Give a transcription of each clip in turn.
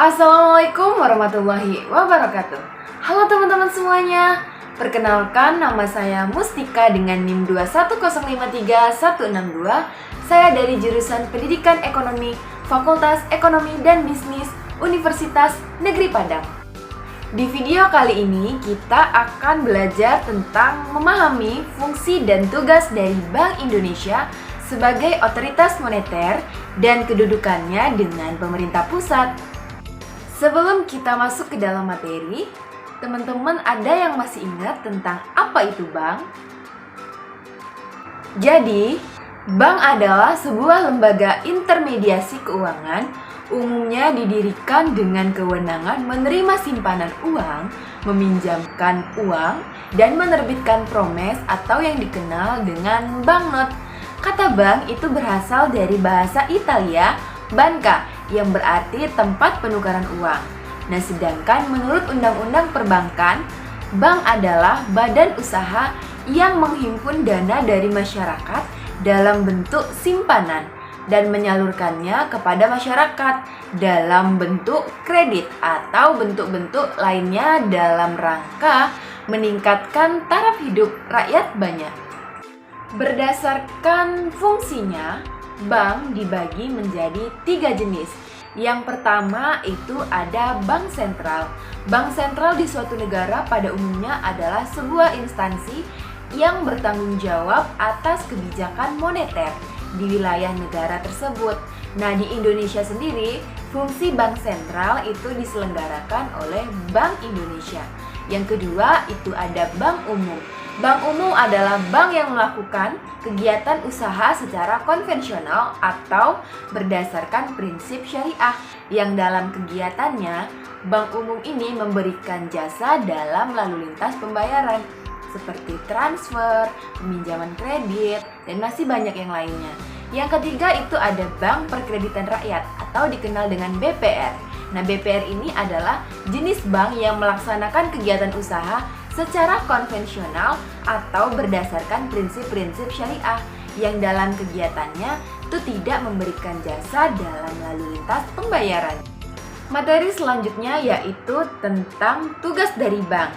Assalamualaikum warahmatullahi wabarakatuh. Halo teman-teman semuanya. Perkenalkan, nama saya Mustika dengan NIM 21053-162. Saya dari jurusan Pendidikan Ekonomi, Fakultas Ekonomi dan Bisnis, Universitas Negeri Padang. Di video kali ini kita akan belajar tentang memahami fungsi dan tugas dari Bank Indonesia sebagai otoritas moneter dan kedudukannya dengan pemerintah pusat. Sebelum kita masuk ke dalam materi, teman-teman ada yang masih ingat tentang apa itu bank? Jadi, bank adalah sebuah lembaga intermediasi keuangan, umumnya didirikan dengan kewenangan menerima simpanan uang, meminjamkan uang, dan menerbitkan promes atau yang dikenal dengan banknot. Kata bank itu berasal dari bahasa Italia, banca, yang berarti tempat penukaran uang. Nah, sedangkan menurut Undang-Undang Perbankan, bank adalah badan usaha yang menghimpun dana dari masyarakat dalam bentuk simpanan dan menyalurkannya kepada masyarakat dalam bentuk kredit atau bentuk-bentuk lainnya dalam rangka meningkatkan taraf hidup rakyat banyak. Berdasarkan fungsinya, bank dibagi menjadi 3 jenis. Yang pertama itu ada bank sentral. Bank sentral di suatu negara pada umumnya adalah sebuah instansi yang bertanggung jawab atas kebijakan moneter di wilayah negara tersebut. Nah, di Indonesia sendiri, fungsi bank sentral itu diselenggarakan oleh Bank Indonesia. Yang kedua itu ada bank umum. Bank umum adalah bank yang melakukan kegiatan usaha secara konvensional atau berdasarkan prinsip syariah, yang dalam kegiatannya bank umum ini memberikan jasa dalam lalu lintas pembayaran seperti transfer, peminjaman kredit, dan masih banyak yang lainnya. Yang ketiga itu ada Bank Perkreditan Rakyat atau dikenal dengan BPR. Nah, BPR ini adalah jenis bank yang melaksanakan kegiatan usaha secara konvensional atau berdasarkan prinsip-prinsip syariah, yang dalam kegiatannya itu tidak memberikan jasa dalam lalu lintas pembayaran. Materi selanjutnya yaitu tentang tugas dari bank.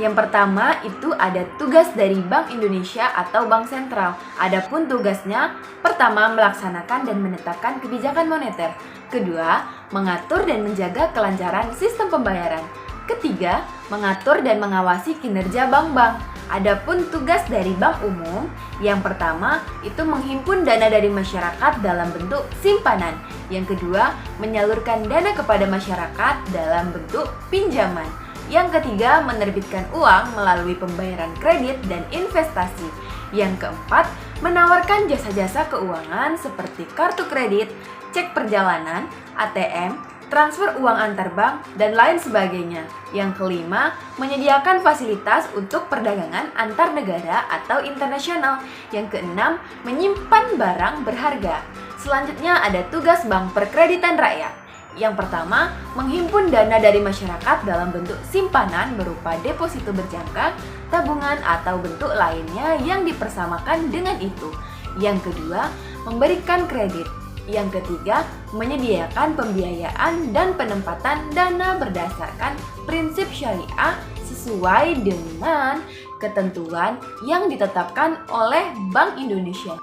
Yang pertama itu ada tugas dari Bank Indonesia atau Bank Sentral. Adapun tugasnya, pertama melaksanakan dan menetapkan kebijakan moneter. Kedua, mengatur dan menjaga kelancaran sistem pembayaran. Ketiga, mengatur dan mengawasi kinerja bank-bank. Adapun tugas dari bank umum, yang pertama itu menghimpun dana dari masyarakat dalam bentuk simpanan. Yang kedua, menyalurkan dana kepada masyarakat dalam bentuk pinjaman. Yang ketiga, menerbitkan uang melalui pembayaran kredit dan investasi. Yang keempat, menawarkan jasa-jasa keuangan seperti kartu kredit, cek perjalanan, ATM, transfer uang antar bank, dan lain sebagainya. Yang kelima, menyediakan fasilitas untuk perdagangan antar negara atau internasional. Yang keenam, menyimpan barang berharga. Selanjutnya ada tugas Bank Perkreditan Rakyat. Yang pertama, menghimpun dana dari masyarakat dalam bentuk simpanan berupa deposito berjangka, tabungan, atau bentuk lainnya yang dipersamakan dengan itu. Yang kedua, memberikan kredit. Yang ketiga, menyediakan pembiayaan dan penempatan dana berdasarkan prinsip syariah sesuai dengan ketentuan yang ditetapkan oleh Bank Indonesia.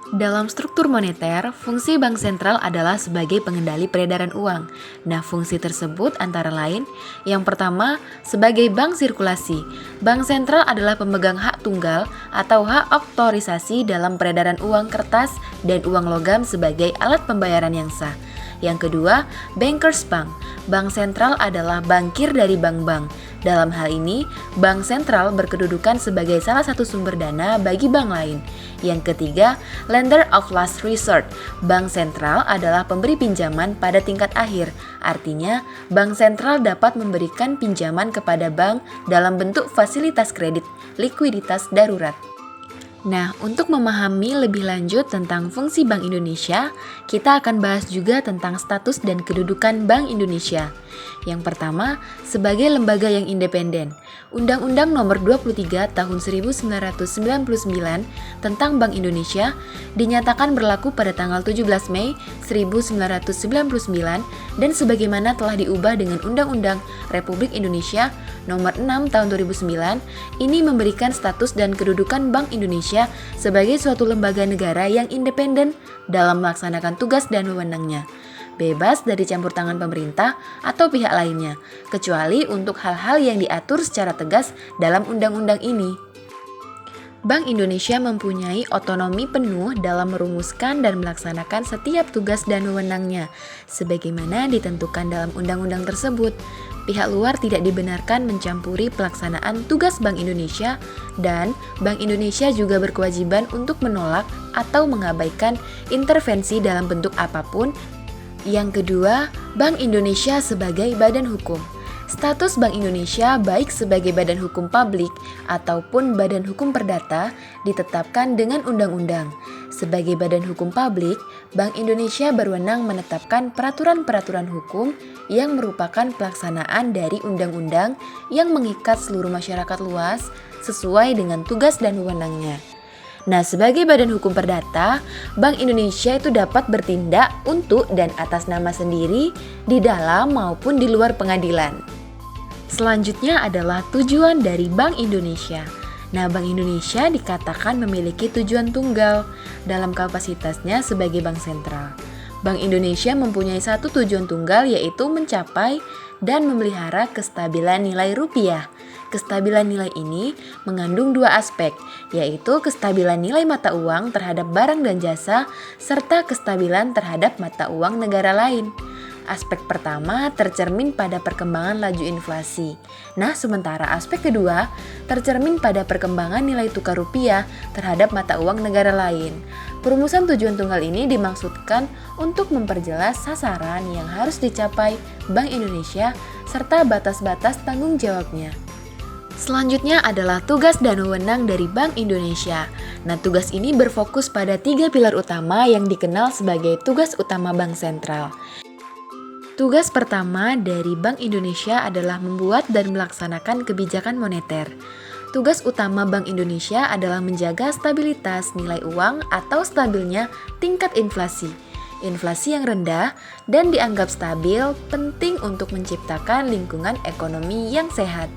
Dalam struktur moneter, fungsi bank sentral adalah sebagai pengendali peredaran uang. Nah, fungsi tersebut antara lain, yang pertama, sebagai bank sirkulasi. Bank sentral adalah pemegang hak tunggal atau hak otorisasi dalam peredaran uang kertas dan uang logam sebagai alat pembayaran yang sah. Yang kedua, bankers bank. Bank sentral adalah bankir dari bank-bank. Dalam hal ini, bank sentral berkedudukan sebagai salah satu sumber dana bagi bank lain. Yang ketiga, lender of last resort. Bank sentral adalah pemberi pinjaman pada tingkat akhir. Artinya, bank sentral dapat memberikan pinjaman kepada bank dalam bentuk fasilitas kredit, likuiditas darurat. Nah, untuk memahami lebih lanjut tentang fungsi Bank Indonesia, kita akan bahas juga tentang status dan kedudukan Bank Indonesia. Yang pertama, sebagai lembaga yang independen. Undang-Undang Nomor 23 Tahun 1999 tentang Bank Indonesia dinyatakan berlaku pada tanggal 17 Mei 1999 dan sebagaimana telah diubah dengan Undang-Undang Republik Indonesia Nomor 6 Tahun 2009, ini memberikan status dan kedudukan Bank Indonesia sebagai suatu lembaga negara yang independen dalam melaksanakan tugas dan wewenangnya, bebas dari campur tangan pemerintah atau pihak lainnya, kecuali untuk hal-hal yang diatur secara tegas dalam undang-undang ini. Bank Indonesia mempunyai otonomi penuh dalam merumuskan dan melaksanakan setiap tugas dan wewenangnya, sebagaimana ditentukan dalam undang-undang tersebut. Pihak luar tidak dibenarkan mencampuri pelaksanaan tugas Bank Indonesia, dan Bank Indonesia juga berkewajiban untuk menolak atau mengabaikan intervensi dalam bentuk apapun. Yang kedua, Bank Indonesia sebagai badan hukum. Status Bank Indonesia baik sebagai badan hukum publik ataupun badan hukum perdata ditetapkan dengan undang-undang. Sebagai badan hukum publik, Bank Indonesia berwenang menetapkan peraturan-peraturan hukum yang merupakan pelaksanaan dari undang-undang yang mengikat seluruh masyarakat luas sesuai dengan tugas dan wewenangnya. Nah, sebagai badan hukum perdata, Bank Indonesia itu dapat bertindak untuk dan atas nama sendiri di dalam maupun di luar pengadilan. Selanjutnya adalah tujuan dari Bank Indonesia. Nah, Bank Indonesia dikatakan memiliki tujuan tunggal dalam kapasitasnya sebagai bank sentral. Bank Indonesia mempunyai satu tujuan tunggal, yaitu mencapai dan memelihara kestabilan nilai rupiah. Kestabilan nilai ini mengandung dua aspek, yaitu kestabilan nilai mata uang terhadap barang dan jasa, serta kestabilan terhadap mata uang negara lain. Aspek pertama tercermin pada perkembangan laju inflasi. Nah, sementara aspek kedua tercermin pada perkembangan nilai tukar rupiah terhadap mata uang negara lain. Perumusan tujuan tunggal ini dimaksudkan untuk memperjelas sasaran yang harus dicapai Bank Indonesia serta batas-batas tanggung jawabnya. Selanjutnya adalah tugas dan wewenang dari Bank Indonesia. Nah, tugas ini berfokus pada 3 pilar utama yang dikenal sebagai tugas utama Bank Sentral. Tugas pertama dari Bank Indonesia adalah membuat dan melaksanakan kebijakan moneter. Tugas utama Bank Indonesia adalah menjaga stabilitas nilai uang atau stabilnya tingkat inflasi. Inflasi yang rendah dan dianggap stabil penting untuk menciptakan lingkungan ekonomi yang sehat.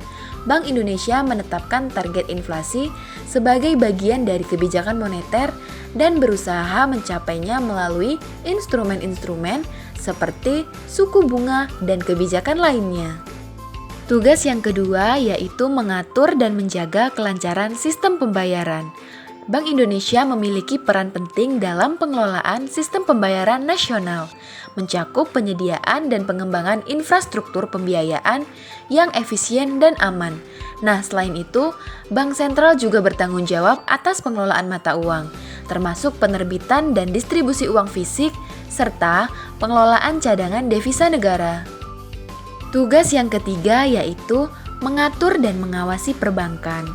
Bank Indonesia menetapkan target inflasi sebagai bagian dari kebijakan moneter dan berusaha mencapainya melalui instrumen-instrumen seperti suku bunga dan kebijakan lainnya. Tugas yang kedua yaitu mengatur dan menjaga kelancaran sistem pembayaran. Bank Indonesia memiliki peran penting dalam pengelolaan sistem pembayaran nasional, mencakup penyediaan dan pengembangan infrastruktur pembiayaan yang efisien dan aman. Nah, selain itu, Bank Sentral juga bertanggung jawab atas pengelolaan mata uang, termasuk penerbitan dan distribusi uang fisik, serta pengelolaan cadangan devisa negara. Tugas yang ketiga yaitu mengatur dan mengawasi perbankan.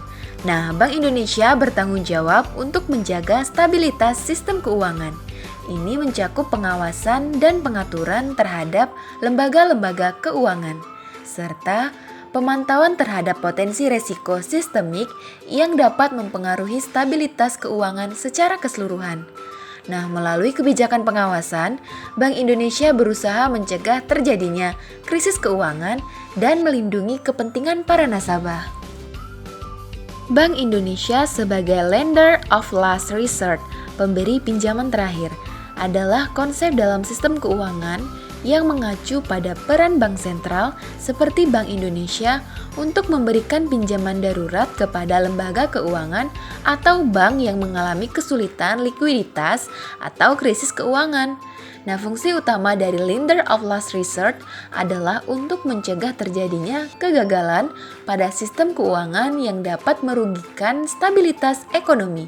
Nah, Bank Indonesia bertanggung jawab untuk menjaga stabilitas sistem keuangan. Ini mencakup pengawasan dan pengaturan terhadap lembaga-lembaga keuangan, serta pemantauan terhadap potensi resiko sistemik yang dapat mempengaruhi stabilitas keuangan secara keseluruhan. Nah, melalui kebijakan pengawasan, Bank Indonesia berusaha mencegah terjadinya krisis keuangan dan melindungi kepentingan para nasabah. Bank Indonesia sebagai lender of last resort, pemberi pinjaman terakhir, adalah konsep dalam sistem keuangan yang mengacu pada peran bank sentral seperti Bank Indonesia untuk memberikan pinjaman darurat kepada lembaga keuangan atau bank yang mengalami kesulitan likuiditas atau krisis keuangan. Nah, fungsi utama dari lender of last resort adalah untuk mencegah terjadinya kegagalan pada sistem keuangan yang dapat merugikan stabilitas ekonomi.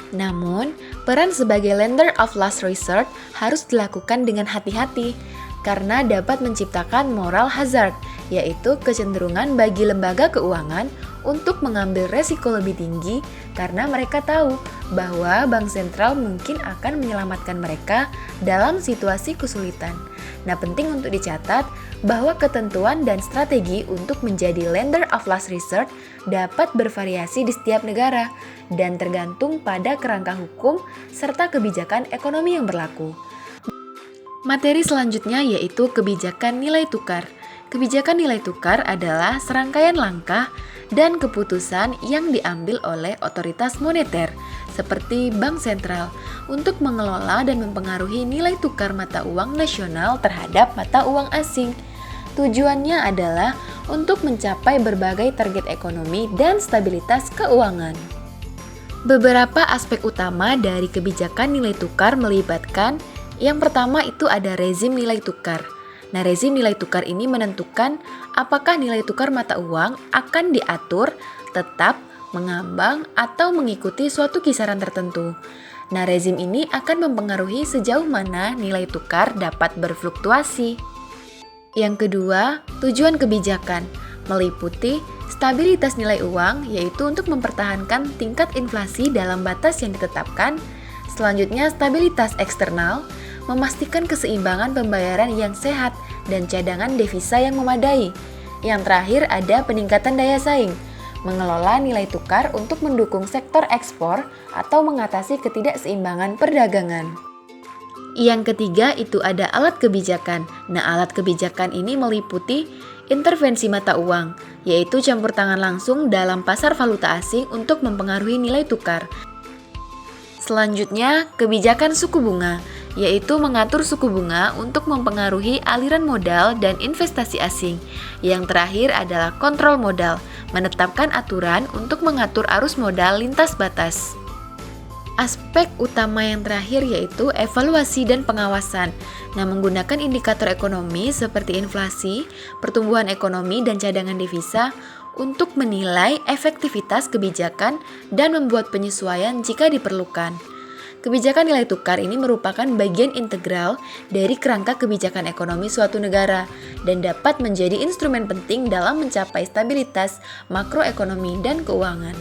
Namun, peran sebagai lender of last resort harus dilakukan dengan hati-hati. karena dapat menciptakan moral hazard, yaitu kecenderungan bagi lembaga keuangan untuk mengambil resiko lebih tinggi karena mereka tahu bahwa bank sentral mungkin akan menyelamatkan mereka dalam situasi kesulitan. Nah, penting untuk dicatat bahwa ketentuan dan strategi untuk menjadi lender of last resort dapat bervariasi di setiap negara dan tergantung pada kerangka hukum serta kebijakan ekonomi yang berlaku. Materi selanjutnya yaitu kebijakan nilai tukar. Kebijakan nilai tukar adalah serangkaian langkah dan keputusan yang diambil oleh otoritas moneter seperti bank sentral untuk mengelola dan mempengaruhi nilai tukar mata uang nasional terhadap mata uang asing. Tujuannya adalah untuk mencapai berbagai target ekonomi dan stabilitas keuangan. Beberapa aspek utama dari kebijakan nilai tukar melibatkan yang pertama itu ada rezim nilai tukar. Nah, rezim nilai tukar ini menentukan apakah nilai tukar mata uang akan diatur, tetap, mengambang, atau mengikuti suatu kisaran tertentu. Nah, rezim ini akan mempengaruhi sejauh mana nilai tukar dapat berfluktuasi. Yang kedua, tujuan kebijakan meliputi stabilitas nilai uang, yaitu untuk mempertahankan tingkat inflasi dalam batas yang ditetapkan. Selanjutnya, stabilitas eksternal, memastikan keseimbangan pembayaran yang sehat dan cadangan devisa yang memadai. Yang terakhir ada peningkatan daya saing, mengelola nilai tukar untuk mendukung sektor ekspor atau mengatasi ketidakseimbangan perdagangan. Yang ketiga itu ada alat kebijakan. Nah, alat kebijakan ini meliputi intervensi mata uang, yaitu campur tangan langsung dalam pasar valuta asing untuk mempengaruhi nilai tukar. Selanjutnya, kebijakan suku bunga, yaitu mengatur suku bunga untuk mempengaruhi aliran modal dan investasi asing. Yang terakhir adalah kontrol modal, menetapkan aturan untuk mengatur arus modal lintas batas. Aspek utama yang terakhir yaitu evaluasi dan pengawasan. Nah, menggunakan indikator ekonomi seperti inflasi, pertumbuhan ekonomi, dan cadangan devisa untuk menilai efektivitas kebijakan dan membuat penyesuaian jika diperlukan. Kebijakan nilai tukar ini merupakan bagian integral dari kerangka kebijakan ekonomi suatu negara dan dapat menjadi instrumen penting dalam mencapai stabilitas makroekonomi dan keuangan.